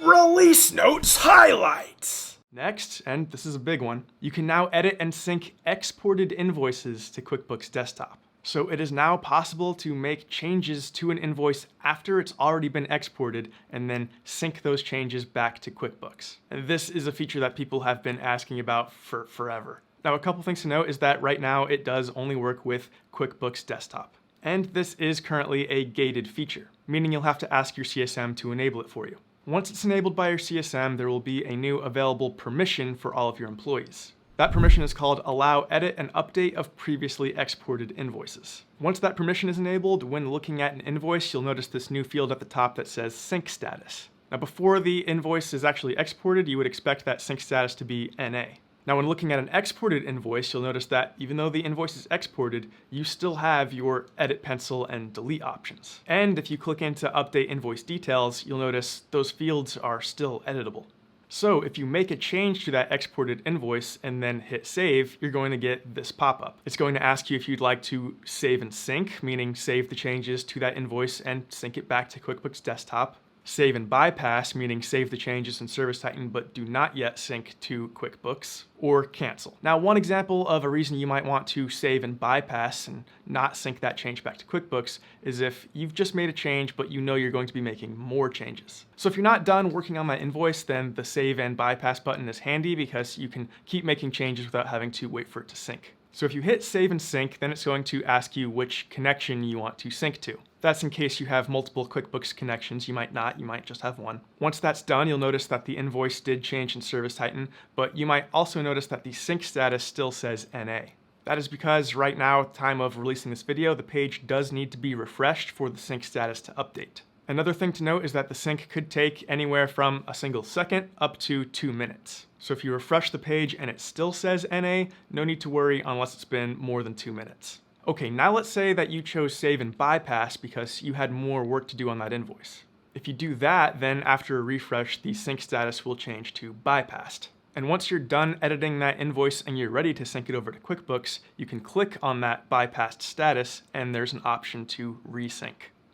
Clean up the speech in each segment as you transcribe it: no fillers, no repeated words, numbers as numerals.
Release Notes Highlights! Next, and this is a big one, you can now edit and sync exported invoices to QuickBooks Desktop. So it is now possible to make changes to an invoice after it's already been exported and then sync those changes back to QuickBooks. And this is a feature that people have been asking about for forever. Now, a couple things to note is that right now it does only work with QuickBooks Desktop. And this is currently a gated feature, meaning you'll have to ask your CSM to enable it for you. Once it's enabled by your CSM, there will be a new available permission for all of your employees. That permission is called Allow Edit and Update of Previously Exported Invoices. Once that permission is enabled, when looking at an invoice, you'll notice this new field at the top that says Sync Status. Now, before the invoice is actually exported, you would expect that sync status to be NA. Now, when looking at an exported invoice, you'll notice that even though the invoice is exported, you still have your edit pencil and delete options. And if you click into Update Invoice Details, you'll notice those fields are still editable. So if you make a change to that exported invoice and then hit save, you're going to get this pop-up. It's going to ask you if you'd like to save and sync, meaning save the changes to that invoice and sync it back to QuickBooks Desktop. Save and bypass, meaning save the changes in ServiceTitan but do not yet sync to QuickBooks, or cancel. Now, one example of a reason you might want to save and bypass and not sync that change back to QuickBooks is if you've just made a change but you know you're going to be making more changes. So if you're not done working on that invoice, then the save and bypass button is handy because you can keep making changes without having to wait for it to sync. So if you hit save and sync, then it's going to ask you which connection you want to sync to. That's in case you have multiple QuickBooks connections. You might not, you might just have one. Once that's done, you'll notice that the invoice did change in ServiceTitan, but you might also notice that the sync status still says NA. That is because right now, at the time of releasing this video, the page does need to be refreshed for the sync status to update. Another thing to note is that the sync could take anywhere from a single second up to 2 minutes. So if you refresh the page and it still says NA, no need to worry unless it's been more than 2 minutes. Okay, now let's say that you chose save and bypass because you had more work to do on that invoice. If you do that, then after a refresh, the sync status will change to bypassed. And once you're done editing that invoice and you're ready to sync it over to QuickBooks, you can click on that bypassed status and there's an option to resync.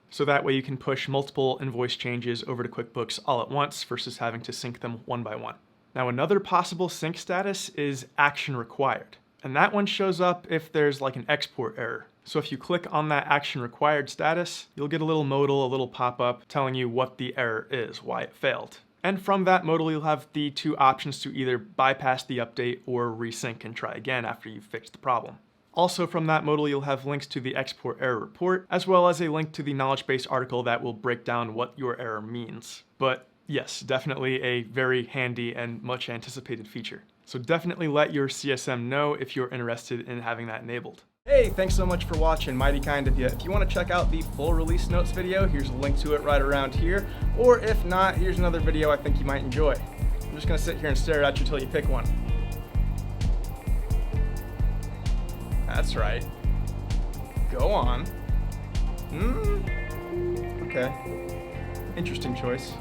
So that way you can push multiple invoice changes over to QuickBooks all at once versus having to sync them one by one. Now, another possible sync status is action required. And that one shows up if there's like an export error. So if you click on that action required status, you'll get a little modal, a little pop-up telling you what the error is, why it failed. And from that modal, you'll have the two options to either bypass the update or resync and try again after you've fixed the problem. Also from that modal, you'll have links to the export error report, as well as a link to the knowledge base article that will break down what your error means. But yes, definitely a very handy and much anticipated feature. So definitely let your CSM know if you're interested in having that enabled. Hey, thanks so much for watching, mighty kind of you. If you want to check out the full release notes video, here's a link to it right around here. Or if not, here's another video I think you might enjoy. I'm just gonna sit here and stare at you till you pick one. That's right. Go on. Okay. Interesting choice.